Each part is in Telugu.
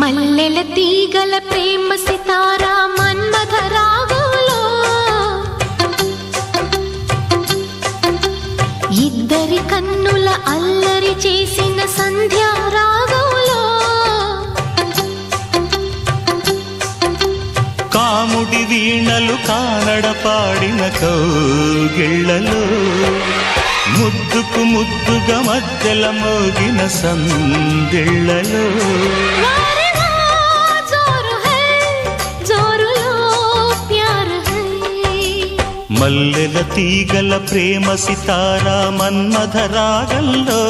మల్లెల తీగల ప్రేమ సితారా మన్మథ రాగంలో ఇద్దరి కన్నుల అల్లరి చేసిన సంధ్యా రాగంలో కాముడి వీణలు కానడ పాడిన కౌగిళ్లలో ముద్దుకు ముద్దుగా మధ్యల మోగిన సందిళ్లలో మల్లెల తీగల ప్రేమ సితారా మన్మథ రాగంలో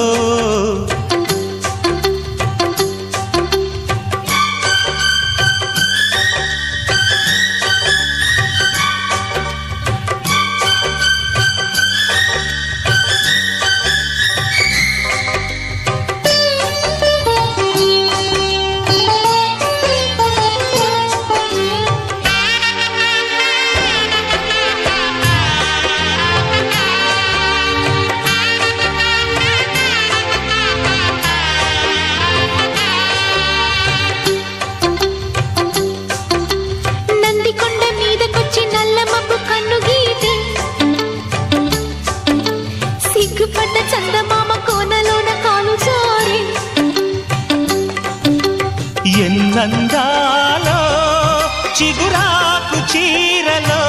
ఎన్నందాలో చిగురాకు చీరలో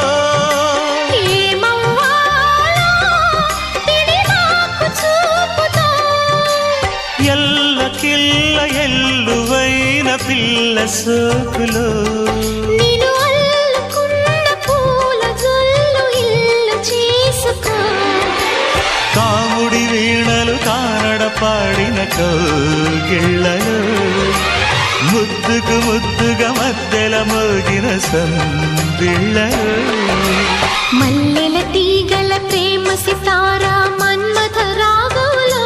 ఎల్లకిల్ల ఎల్లువైన పిల్ల సోకులో కాముడి వీణలు కానడ పాడిన కౌగిళ్లలో ముద్దుకు ముద్దుగా మధ్యల మోగిన సందిళ్లలో మల్లెల తీగల ప్రేమ సితారా మన్మథ రాగంలో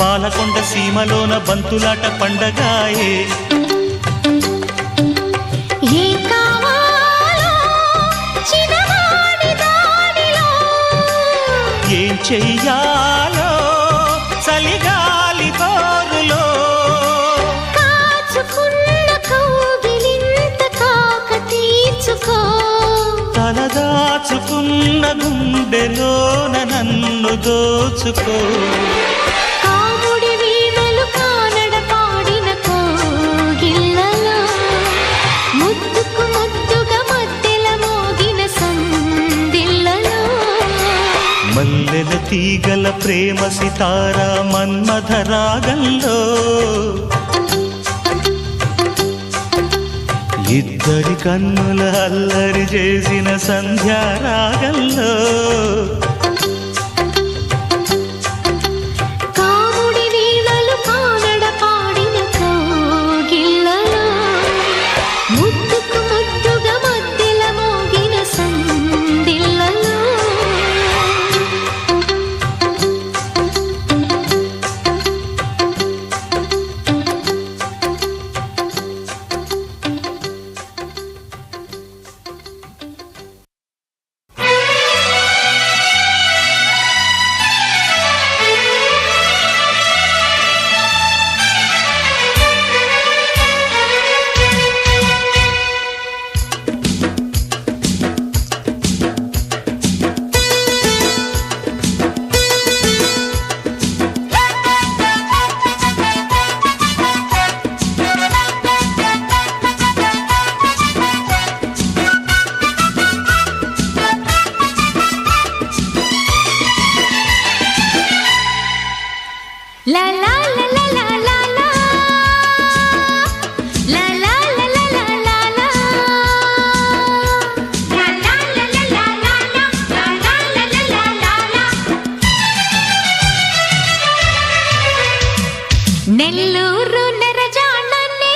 పాలకొండ సీమలోన బంతులాట పండగాయే ఏం చెయ్యాలో చలిగాలి కోరులో తలదాచుకున్న గుండెలోన నన్ను దోచుకో మల్లెల తీగల ప్రేమ సితారా మన్మథ రాగంలో ఇద్దరి కన్నుల అల్లరి చేసిన సంధ్యా రాగంలో నెల్లూరు నెరజాననే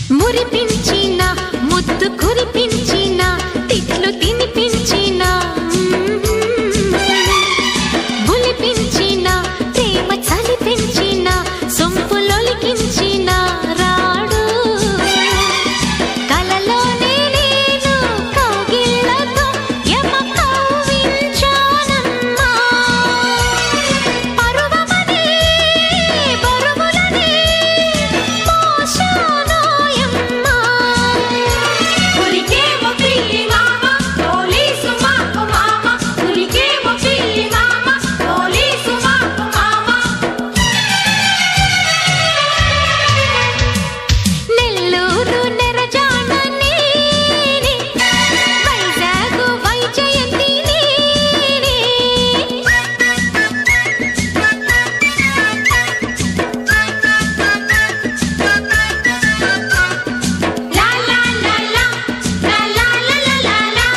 మురిపించిన ముద్దు కురిపించిన తిట్లు తినిపించిన బులిపించిన ప్రేమ చలిపించిన సొంపులొలికించిన రాడు కలలోనే నేను కౌగిళ్ళతో యమ కవ్వించానమ్మా పరువమనే బరువులనే మోసానోయమ్మా ఉలికేమో పిల్లి మామ పోలీసు మాకు మామ ఉలికేమో పిల్లి మామ పోలీసు మాకు మామ నెల్లూరు నెరజాన నేనే వైజాగ్ వైజయంతి నేనే లా లా లా లా లా లా లా లా లా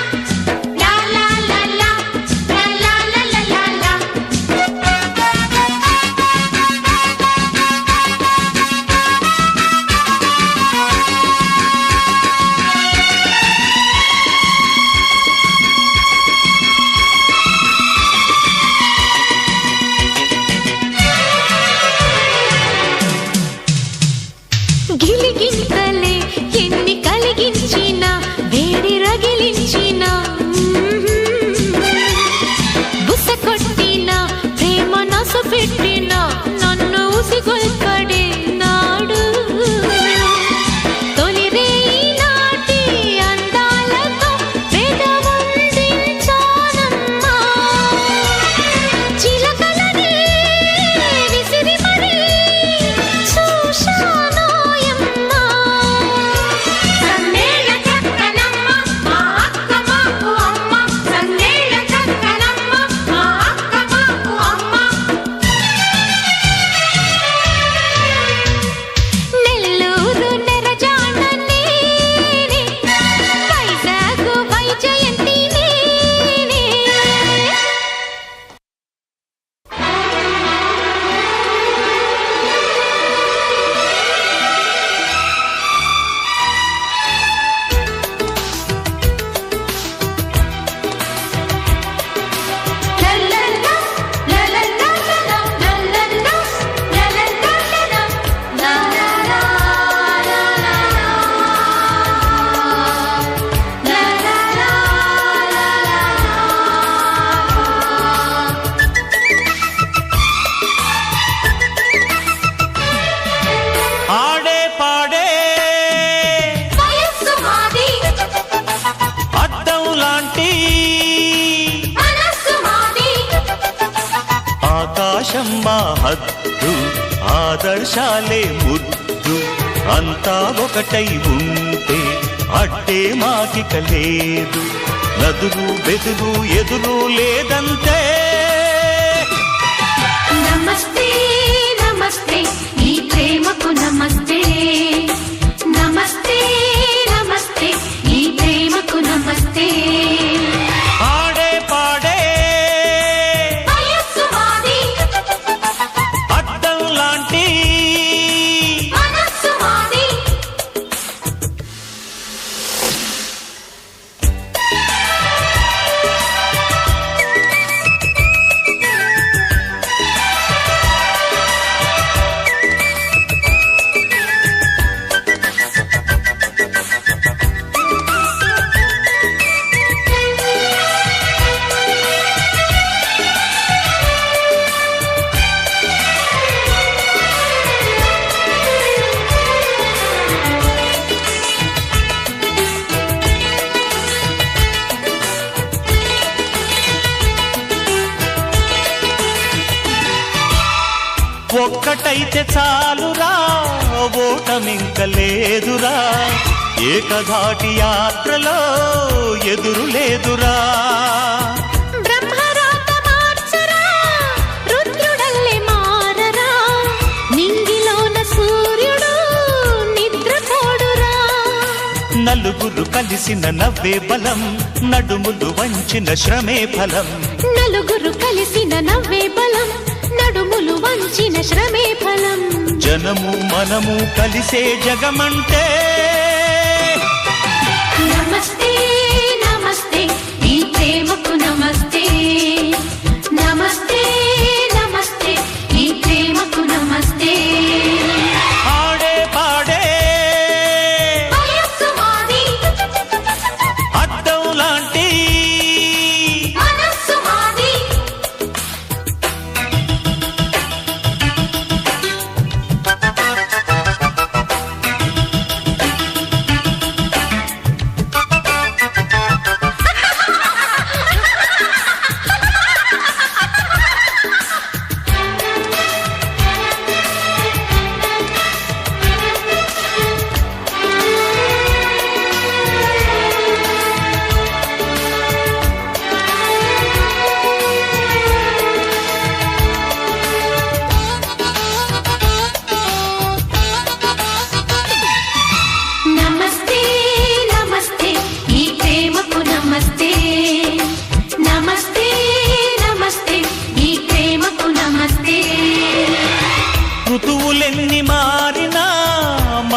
లా లా లా లా లా లా లా గిలిగింతలే ఎన్ని కలిగించిన వేడి రగిలించిన బుస కొట్టిన ప్రేమ నస పెట్టిన నన్ను ఉసిగొల్పడే నాడు తొలి రేయి నాటి అందాలతో పెదవందించానమ్మా చిలకలనే విసిరి మరీ చూశానోయమ్మా సందేళ్ళ చక్కనమ్మ మా అక్క మాకు అమ్మ సందేళ్ళ చక్కనమ్మ మా అక్క మాకు అమ్మ నెల్లూరు నెరజాన నేనే వైజాగ్ వైజయంతి నేనే లల్లల్లా లల్లల్లా లల్లల్లా లల్లల్లా లా లా లా లా లా ఆడే పాడే వయస్సు మాది అద్దం లాంటి మనస్సు మాది ఆకాశం మా హద్దు ఆదర్శాలే ముద్దు అంతా ఒకటై ఉంటే అడ్డే మాకిక లేదు నదులు బెదురు ఎదురు లేదంతే నమస్తే నమస్తే ఈ ప్రేమకు నమస్తే నమస్తే నమస్తే ఈ ప్రేమకు నమస్తే ఆడే పాడే వయస్సు మాది అద్దం లాంటి మనస్సు మాది ఒక్కటైతే చాలురా ఓటమింక లేదురా ఏకధాటి యాత్రలో ఎదురు లేదురా బ్రహ్మరాత మార్చరా రుద్రుడల్లే మారరా నింగిలోన సూర్యుడు నిద్రపోడురా నలుగురు కలిసిన నవ్వే బలం నడుములు వంచిన శ్రమే ఫలం నలుగురు కలిసిన నవ్వే బలం నడుములు వంచిన శ్రమే ఫలం జనము మనము కలిసే జగమంటే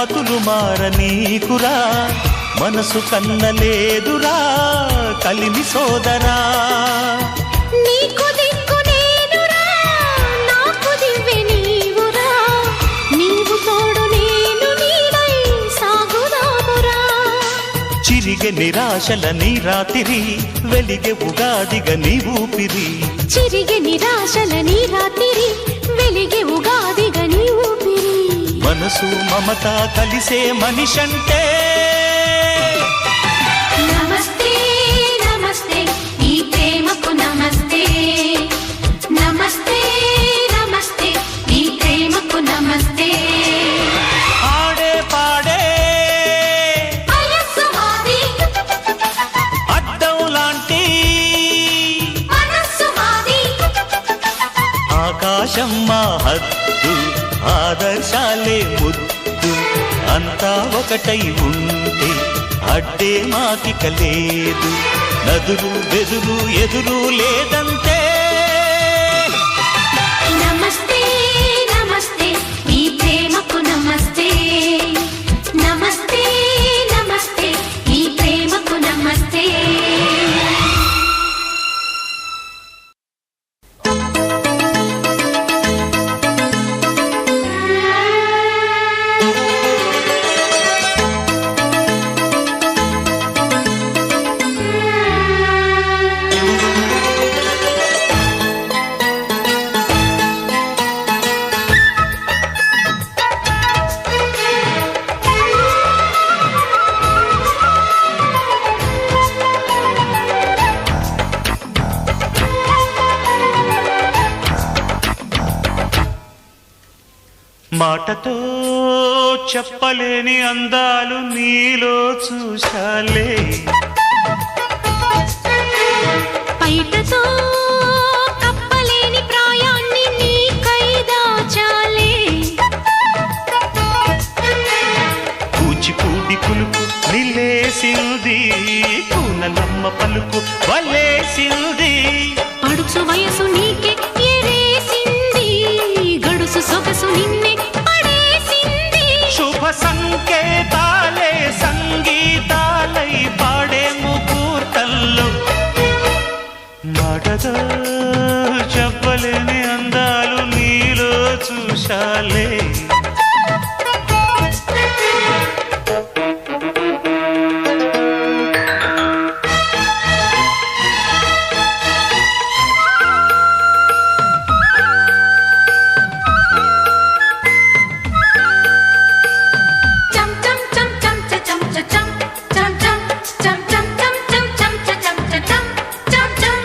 మతులు మారనీకురా మనసు కన్నలేదురా కలిమి సోదరా. నీకు దిక్కు నేనురా నాకు దివ్వె నీవురా నీవు తోడు నేను నీడై సాగుదామురా. చిరిగె నిరాశల నీ రాత్రి వెలిగె ఉగాదిగ నీ ఊపిరి. చిరిగే నిరాశల నీ రాత్రి వెలిగే ఉగాదిగ నీ ఊపిరి. మనసు మమత కలిసే మనిషంటే నమస్తే నమస్తే ఈ ప్రేమకు నమస్తే. నమస్తే నమస్తే ఈ ప్రేమకు నమస్తే. ఆడే పాడే వయస్సు మాది అద్దం లాంటి మనస్సు మాది. ఆకాశం మా హద్దు ఆదర్శాలే ముద్దు అంతా ఒకటై ఉంటే అడ్డే మాకిక లేదు. నదులు బెదురు ఎదురు లేదంతే. నమస్తే నమస్తే ఈ ప్రేమకు నమస్తే. నమస్తే నమస్తే ఈ ప్రేమకు నమస్తే. మాటతో చెప్పలేని అందాలు నీలో చూశాలే. పైటతో కప్పలేని ప్రాయాన్ని నీకై దాచాలే. కూచిపూడి కులుకు నిలేసింది కూనలమ్మ పలుకు వలేసింది. పడుచు వయసు నీకే ఎరేసింది గడుసు సొగసు నిన్నే పడేసింది. శుభ సంకేతాలే సంగీతాలై పాడే ముహూర్తంలో మాటతో చెప్పలేని అందాలు నీలో చూశాలే. చం చం చం చం చం చం చం చం చం చం చం చం చం చం చం చం చం చం.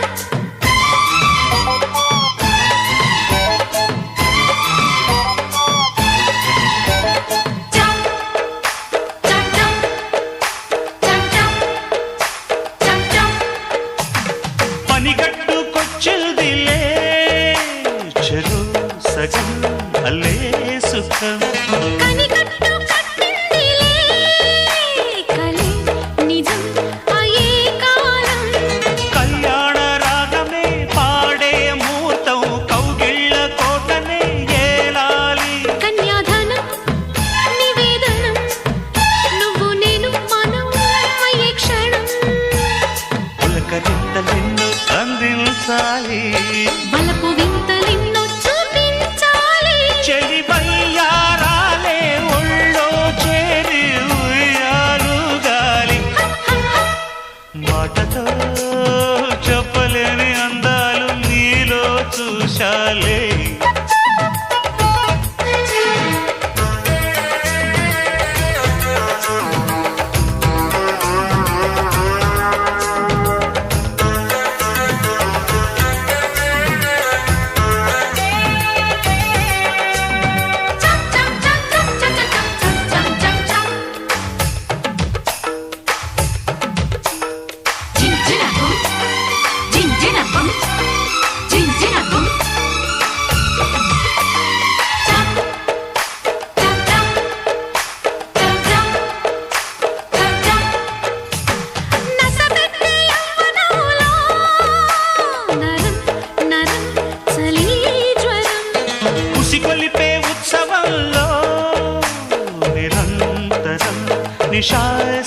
పనిగట్టుకొచ్చిందిలే చెరు సగం అల్లే సుఖం. కనికట్టు కట్టిందిలే కలే నిజం అయ్యే కాలం. కళ్యాణ రాగమే పాడే మూర్తం కౌగిళ్ళ కోటనే ఏలాలి. కన్యాధనం నివేదనం నువ్వు నేను మనం అయ్యే క్షణం. పులకరింతలెన్నో అందించాలి. బలపు వింతలెన్నో చూపించాలి. చెలి బయ్యారాలే ఒళ్ళో చేరి ఉయ్యాలుగాలి. మాటతో చెప్పలేని అందాలు నీలో చూశాలే.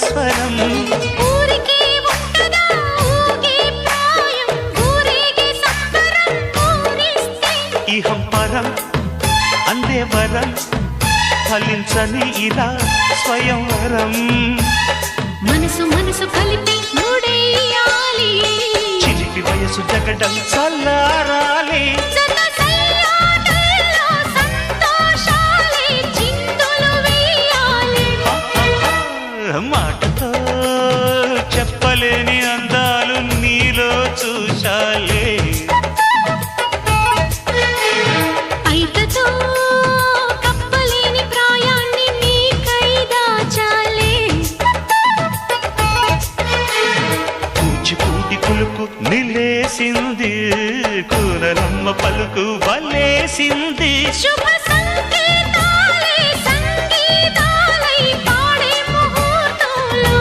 స్వరం ఊరికే ఉంటదా ఊగే ప్రాయం ఊరేగే సంబరం ఊరిస్తే ఇహం పరం అందే వరం ఫలించని ఇలా స్వయంవరం మనసు మనసు కలిపి మూడేయాలి చిలిపి వయసు జగడం చల్లారాలి జత సయ్యాటల్లో సంతోషాలే చిందులు వేయాలి మాటతో చెప్పలేని అందాలు నీలో చూశాలే ఐటతో కప్పలేని ప్రాయాన్ని నీకై దాచాలే కూచిపూడి కులుకు నిలేసింది కూరలమ్మ పలుకు వలేసింది శుభ సంకేతాలే సంగీతాలై పాడే ముహూర్తంలో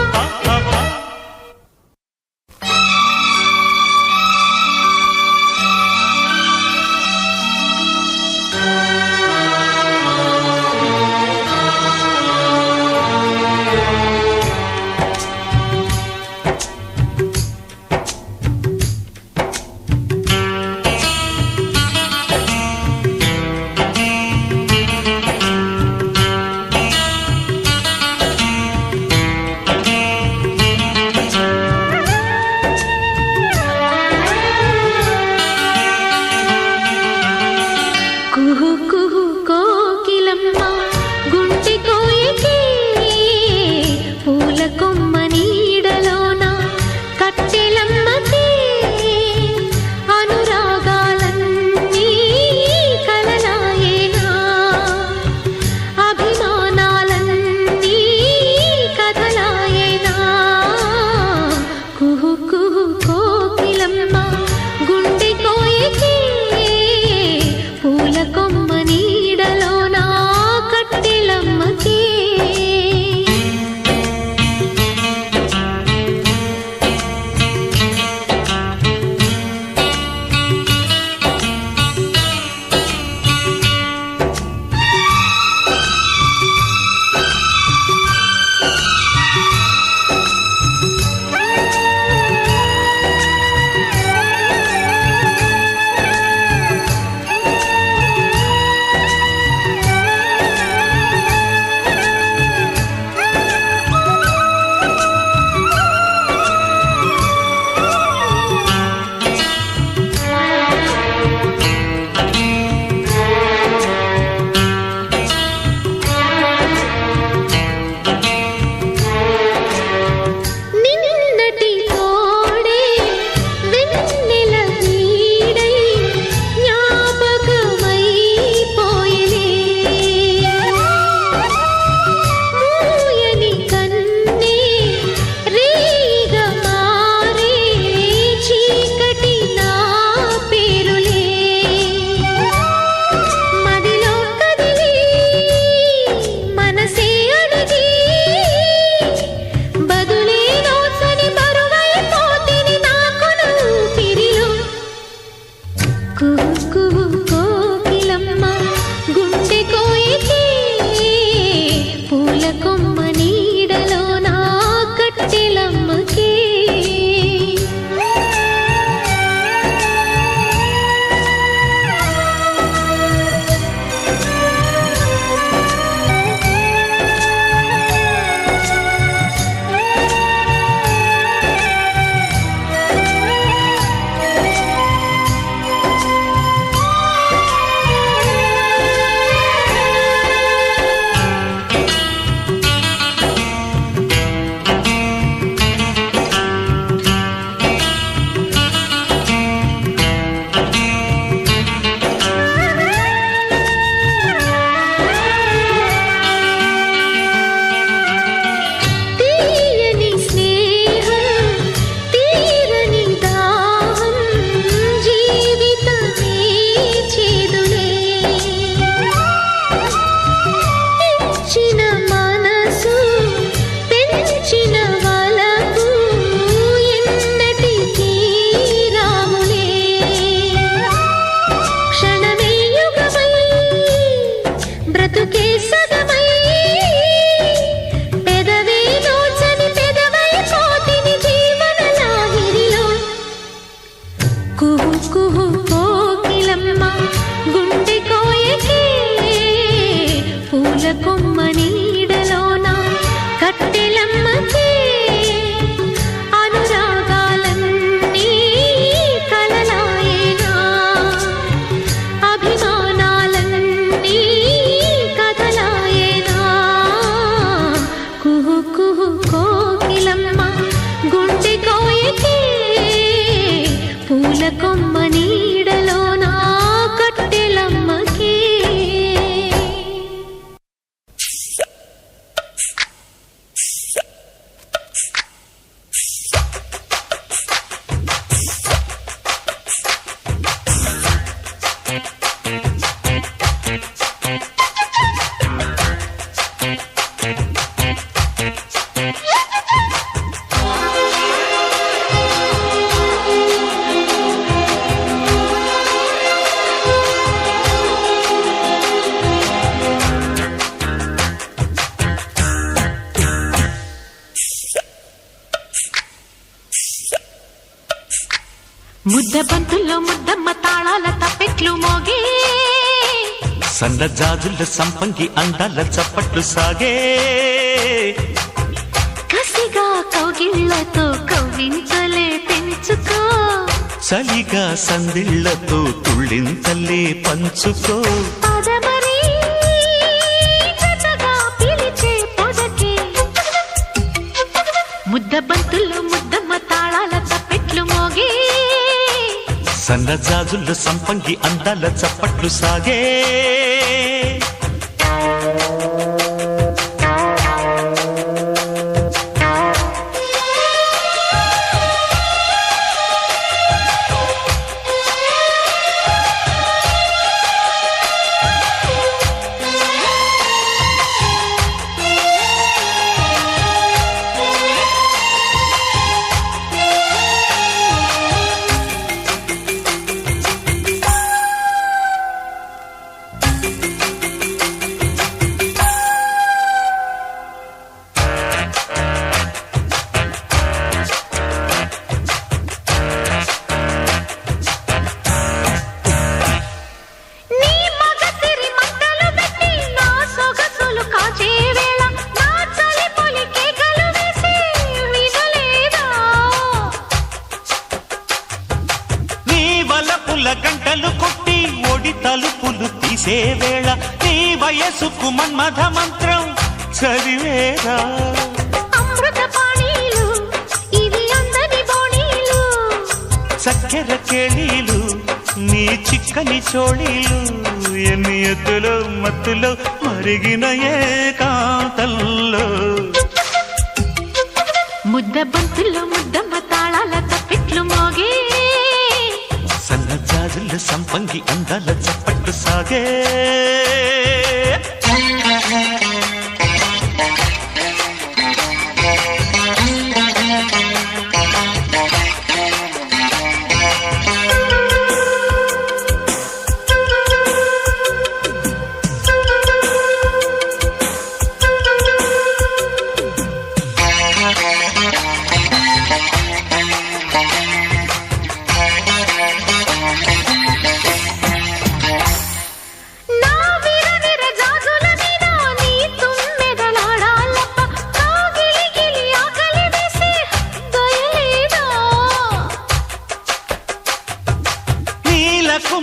ముద్ద బంతుల్లో ముద్దమ్మ తాళాల తప్పెట్లు మోగే సన్న జాజుల సంపంగి అందాల చప్పట్లు సాగే కసిగా కౌగిళ్లతో కవ్వింతలే పెంచుకో చలిగా సందిళ్లతో తుళ్ళింతలే పంచుకో పదమరి జతగా పిలిచే పొదకే ముద్ద బంతుల్లో ముద్దమ్మ తాళాల తప్పెట్లు మోగే సన్న జాజుల సంపంగి అందాల చప్పట్లు సాగే గంటలు కొట్టి ఒడి తలుపులు తీసే వేళ నీ వయసుకు మన్మథ మంత్రం చదివేరా అమృత పానీలు ఇవి అందని బోణీలు చక్కెర కేళీలు నీ చిక్కని చోళీలు ఎన్ని ఎత్తులో మత్తులో మరిగిన ఏకాంతంలో ముద్ద బంతుల్లో ముద్దమ్మ తాళాల తప్పెట్లు మోగే సన్న జాజుల సంపంగి అందాల చప్పట్లు సాగే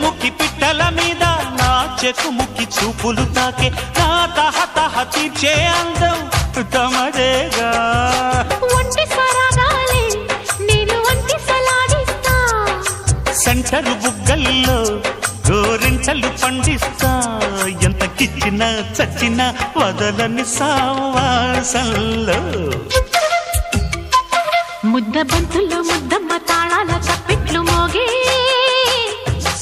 ముక్కి పిట్టల మీద నా చెకుముక్కి చూపులు తాకే నా తహ తీర్చే అందం తమదేగా ఒంటి సరాగాలే నేను ఒంటి సలాడిస్తా సెంటరు బుగ్గల్లో గోరింటలు పండిస్తా ఎంత కిచ్చినా చచ్చినా వదలని సావాసంలో ముద్ద బంతుల్లో ముద్దమ్మ తాళాల తప్పెట్లు మోగే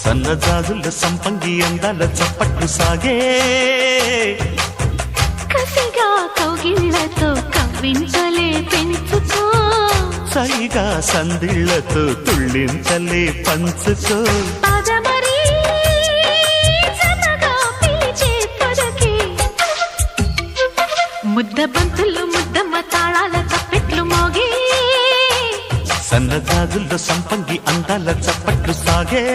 సన్న జాజుల సంపంగి అందాల చప్పట్లు సాగే కసిగా కౌగిళ్లతో కవ్వింతలే పెంచుకో సైగా సందిళ్లతో తుళ్ళింతలే పంచుకో పదమరి జతగా పిలిచే పొదకే ముద్ద బంతుల్లో ముద్దమ్మ తాళాల తప్పెట్లు మోగే సన్న జాజుల సంపంగి అందాల చప్పట్లు సాగే